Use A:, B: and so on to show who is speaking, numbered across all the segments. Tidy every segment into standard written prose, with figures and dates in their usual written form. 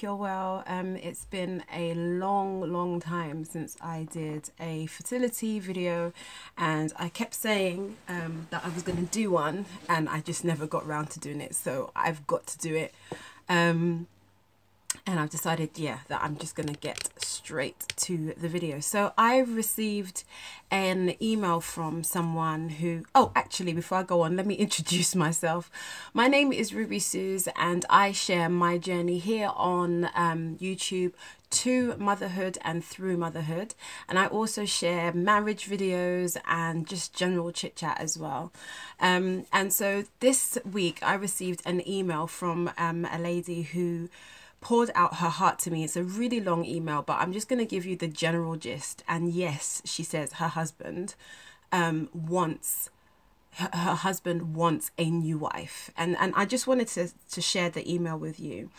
A: you're well. It's been a long time since I did a fertility video, and I kept saying that I was going to do one, and I just never got around to doing it, so I've got to do it. And I've decided, yeah, that I'm just going to get straight to the video. So I received an email from someone who, oh, actually, before I go on, let me introduce myself. My name is Ruby Suze, and I share my journey here on YouTube to motherhood and through motherhood. And I also share marriage videos and just general chit chat as well. And so this week I received an email from a lady who poured out her heart to me. It's a really long email, but I'm just going to give you the general gist. And yes, she says her husband wants a new wife, and I just wanted to share the email with you.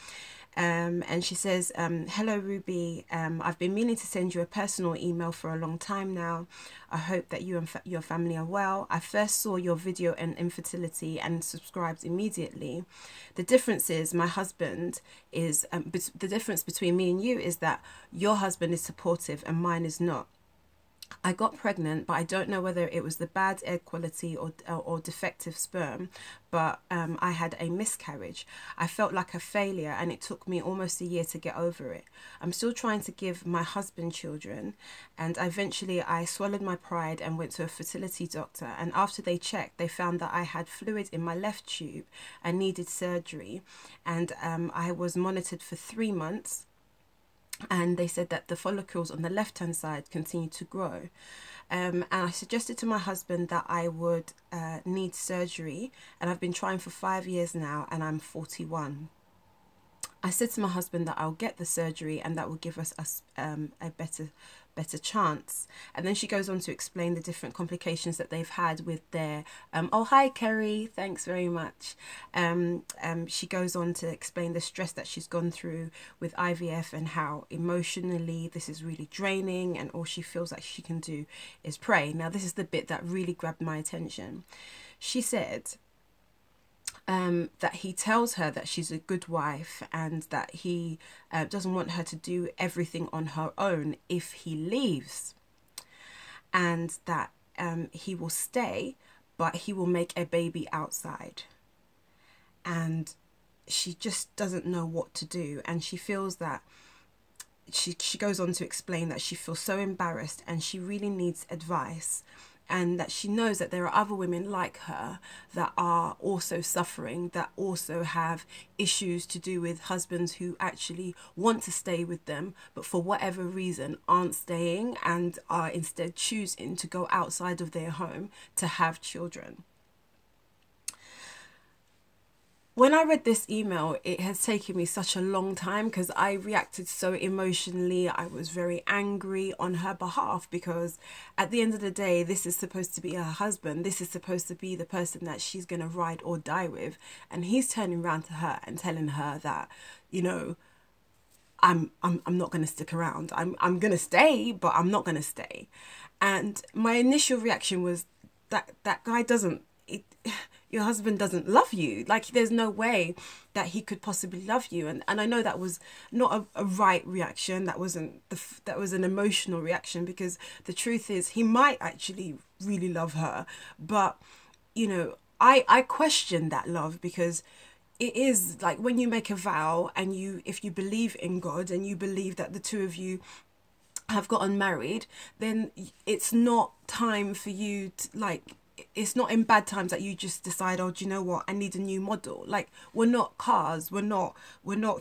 A: And she says, hello Ruby, I've been meaning to send you a personal email for a long time now. I hope that you and your family are well. I first saw your video on infertility and subscribed immediately. The difference is my husband is, the difference between me and you is that your husband is supportive and mine is not. I got pregnant, but I don't know whether it was the bad egg quality or defective sperm, but I had a miscarriage. I felt like a failure, and it took me almost a year to get over it. I'm still trying to give my husband children, and eventually I swallowed my pride and went to a fertility doctor, and after they checked, they found that I had fluid in my left tube and needed surgery, and I was monitored for 3 months. And they said that the follicles on the left hand side continue to grow, and I suggested to my husband that I would need surgery, and I've been trying for 5 years now, and I'm 41. I said to my husband that I'll get the surgery and that will give us a better chance. And then she goes on to explain the different complications that they've had with their oh, hi Kerry, thanks very much. She goes on to explain the stress that she's gone through with IVF and how emotionally this is really draining, and all she feels like she can do is pray. Now this is the bit that really grabbed my attention. She said that he tells her that she's a good wife, and that he doesn't want her to do everything on her own if he leaves, and that he will stay, but he will make a baby outside. And she just doesn't know what to do, and she feels that she goes on to explain that she feels so embarrassed and she really needs advice, and that she knows that there are other women like her that are also suffering, that also have issues to do with husbands who actually want to stay with them, but for whatever reason aren't staying and are instead choosing to go outside of their home to have children. When I read this email, it has taken me such a long time because I reacted so emotionally. I was very angry on her behalf, because at the end of the day, this is supposed to be her husband. This is supposed to be the person that she's going to ride or die with. And he's turning around to her and telling her that, you know, I'm not going to stick around. I'm going to stay, but I'm not going to stay. And my initial reaction was that guy doesn't, your husband doesn't love you. Like, there's no way that he could possibly love you. And I know that was not a right reaction. That wasn't that was an emotional reaction, because the truth is he might actually really love her. But, you know, I question that love, because it is like when you make a vow, and if you believe in God and you believe that the two of you have gotten married, then it's not time for you to, like, it's not in bad times that you just decide, oh, do you know what, I need a new model. Like, we're not cars, we're not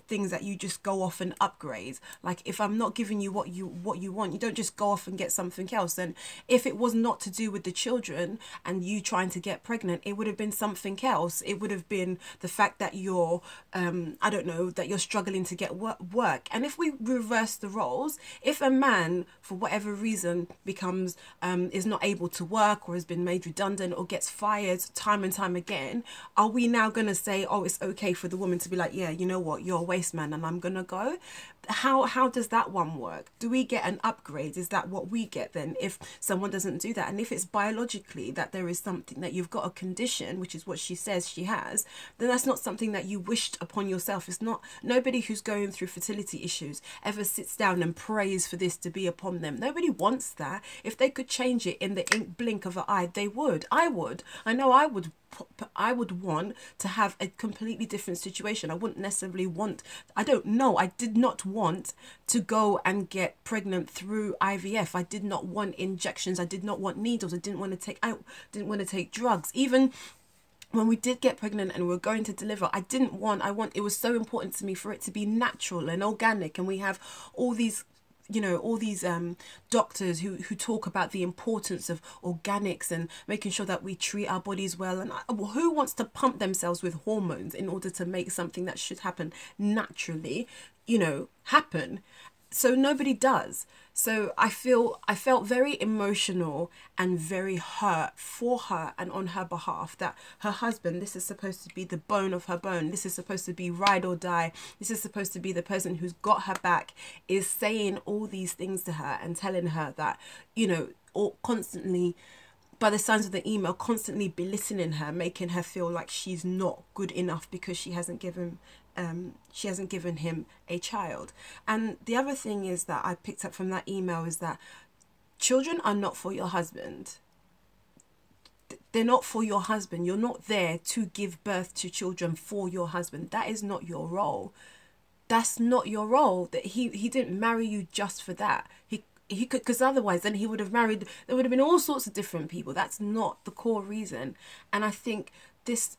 A: things that you just go off and upgrade. Like, if I'm not giving you what you want, you don't just go off and get something else. And if it was not to do with the children and you trying to get pregnant, it would have been something else. It would have been the fact that you're I don't know, that you're struggling to get work. And if we reverse the roles, if a man for whatever reason becomes is not able to work or has been made redundant, redundant or gets fired time and time again, are we now going to say, oh, it's okay for the woman to be like, yeah, you know what, you're a waste man and I'm going to go? How does that one work? Do we get an upgrade? Is that what we get then if someone doesn't do that? And if it's biologically that there is something, that you've got a condition, which is what she says she has, then that's not something that you wished upon yourself. It's not, nobody who's going through fertility issues ever sits down and prays for this to be upon them. Nobody wants that. If they could change it in the blink of an eye, they would. I would. I know I would. I would want to have a completely different situation. I wouldn't necessarily want, I don't know, I did not want to go and get pregnant through IVF. I did not want injections. I did not want needles. I didn't want to take drugs. Even when we did get pregnant and we were going to deliver, it was so important to me for it to be natural and organic. And we have all these doctors who talk about the importance of organics and making sure that we treat our bodies well. And who wants to pump themselves with hormones in order to make something that should happen naturally, happen? So nobody does. So I felt very emotional and very hurt for her and on her behalf, that her husband, this is supposed to be the bone of her bone, this is supposed to be ride or die, this is supposed to be the person who's got her back, is saying all these things to her and telling her that, or constantly, by the signs of the email, constantly belittling her, making her feel like she's not good enough because she hasn't given him a child. And the other thing is that I picked up from that email is that children are not for your husband. They're not for your husband. You're not there to give birth to children for your husband. That is not your role. That's not your role. That he didn't marry you just for that. He could, because otherwise then he would have married, there would have been all sorts of different people. That's not the core reason. And I think this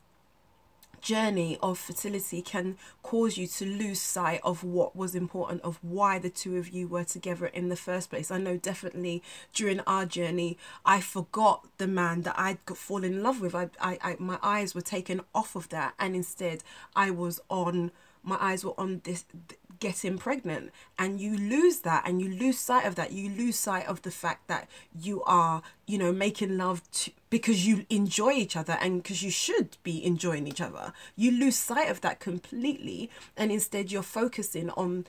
A: journey of fertility can cause you to lose sight of what was important, of why the two of you were together in the first place. I know definitely during our journey I forgot the man that I'd fallen in love with. I my eyes were taken off of that, and instead my eyes were on this getting pregnant. And you lose that, and you lose sight of that. You lose sight of the fact that you are, making love because you enjoy each other and because you should be enjoying each other. You lose sight of that completely, and instead you're focusing on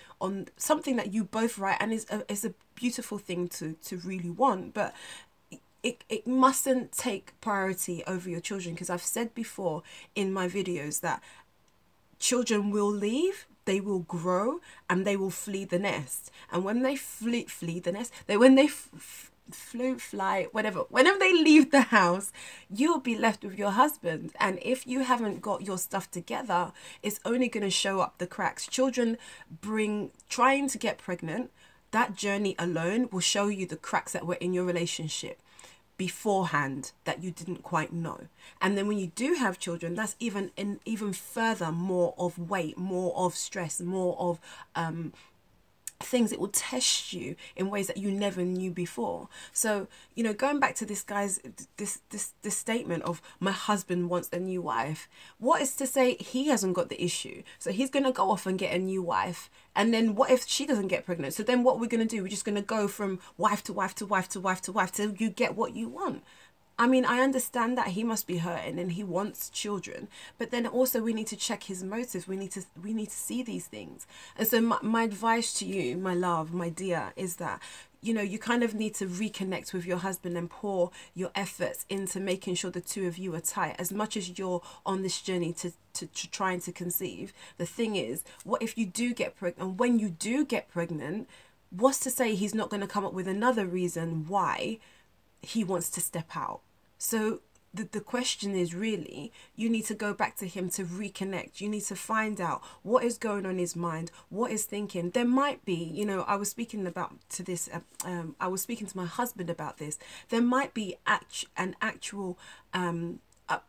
A: something that you both write, and is a beautiful thing to really want, but it mustn't take priority over your children. Because I've said before in my videos that children will leave, they will grow, and they will flee the nest. And when they flee the nest, whenever they leave the house, you'll be left with your husband. And if you haven't got your stuff together, it's only going to show up the cracks. Children trying to get pregnant, that journey alone will show you the cracks that were in your relationship beforehand that you didn't quite know. And then when you do have children, that's even further more of weight, more of stress, more of things. It will test you in ways that you never knew before. So going back to this guy's this statement of my husband wants a new wife, what is to say he hasn't got the issue? So he's going to go off and get a new wife, and then what if she doesn't get pregnant? So then what we're going to do, we're just going to go from wife to wife to wife to wife to wife till you get what you want. I mean, I understand that he must be hurting and he wants children, but then also we need to check his motives. We need to see these things. And so my advice to you, my love, my dear, is that you kind of need to reconnect with your husband and pour your efforts into making sure the two of you are tight. As much as you're on this journey to trying to conceive, the thing is, what if you do get pregnant? And when you do get pregnant, what's to say he's not going to come up with another reason why he wants to step out? So the question is really, you need to go back to him to reconnect. You need to find out what is going on in his mind, what is thinking. There might be, I was speaking I was speaking to my husband about this. There might be an actual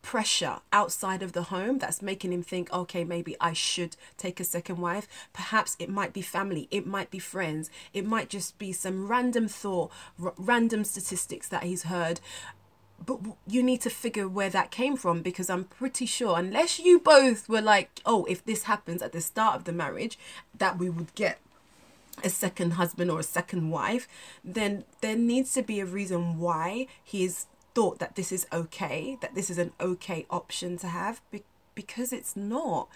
A: pressure outside of the home that's making him think, okay, maybe I should take a second wife. Perhaps it might be family, it might be friends, it might just be some random thought, random statistics that he's heard. But you need to figure where that came from, because I'm pretty sure, unless you both were like, oh, if this happens at the start of the marriage, that we would get a second husband or a second wife, then there needs to be a reason why he's thought that this is okay, that this is an okay option to have, because it's not.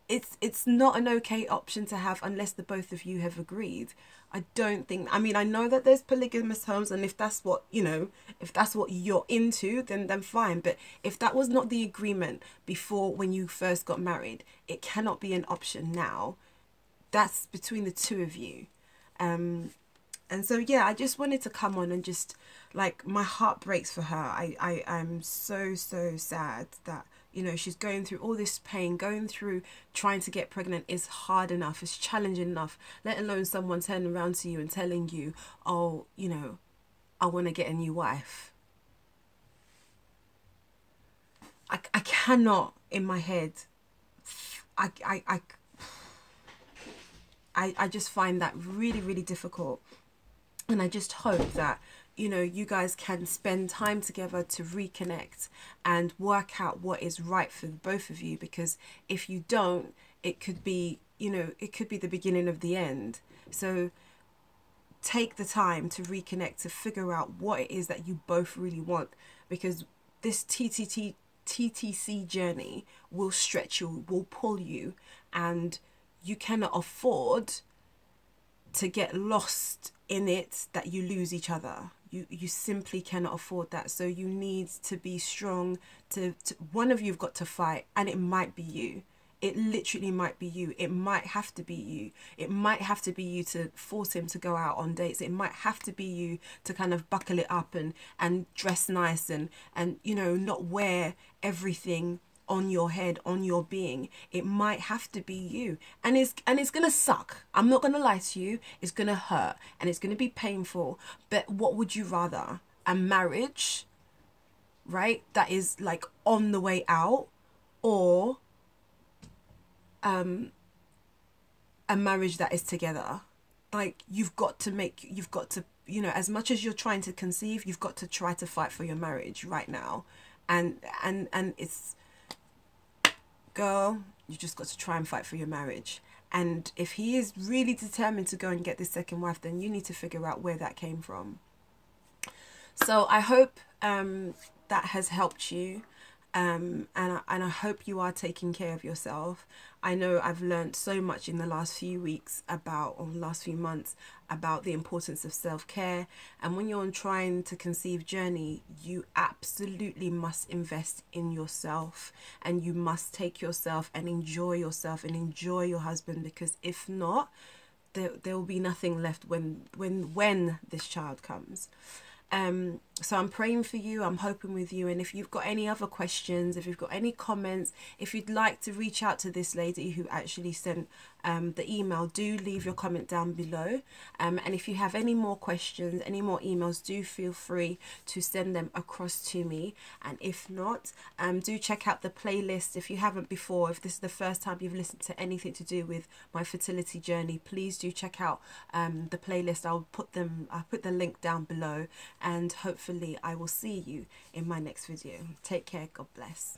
A: It's not an okay option to have unless the both of you have agreed. I don't think, I mean, I know that there's polygamous homes, and if that's what, you know, if that's what you're into, then fine. But if that was not the agreement before, when you first got married, it cannot be an option now. That's between the two of you. And so, yeah, I just wanted to come on and just, like, my heart breaks for her. I'm so sad that, you know, she's going through all this pain. Going through trying to get pregnant is hard enough, it's challenging enough, let alone someone turning around to you and telling you, oh, you know, I want to get a new wife. I cannot, in my head, I just find that really difficult. And I just hope that, you know, you guys can spend time together to reconnect and work out what is right for both of you. Because if you don't, it could be, you know, it could be the beginning of the end. So take the time to reconnect, to figure out what it is that you both really want. Because this TTC journey will stretch you, will pull you, and you cannot afford to get lost in it, that you lose each other. You simply cannot afford that. So you need to be strong. To one of you've got to fight, and it might be you. It literally might be you. It might have to be you. It might have to be you to force him to go out on dates. It might have to be you to kind of buckle it up and dress nice and you know, not wear everything on your head, on your being. It might have to be you, and it's gonna suck. I'm not gonna lie to you. It's gonna hurt and it's gonna be painful. But what would you rather? A marriage, right, that is like on the way out, or a marriage that is together? Like, you've got to, you know, as much as you're trying to conceive, you've got to try to fight for your marriage right now. And it's, girl, you just got to try and fight for your marriage. And if he is really determined to go and get this second wife, then you need to figure out where that came from. So I hope that has helped you. And I hope you are taking care of yourself. I know I've learned so much in the last few weeks about, or last few months, about the importance of self-care. And when you're on trying to conceive journey, you absolutely must invest in yourself, and you must take yourself and enjoy yourself and enjoy your husband, because if not, there will be nothing left when this child comes. So I'm praying for you, I'm hoping with you. And if you've got any other questions, if you've got any comments, if you'd like to reach out to this lady who actually sent the email, do leave your comment down below. And if you have any more questions, any more emails, do feel free to send them across to me. And if not, do check out the playlist. If you haven't before, if this is the first time you've listened to anything to do with my fertility journey, please do check out the playlist. I'll put the link down below, and hopefully I will see you in my next video. Take care. God bless.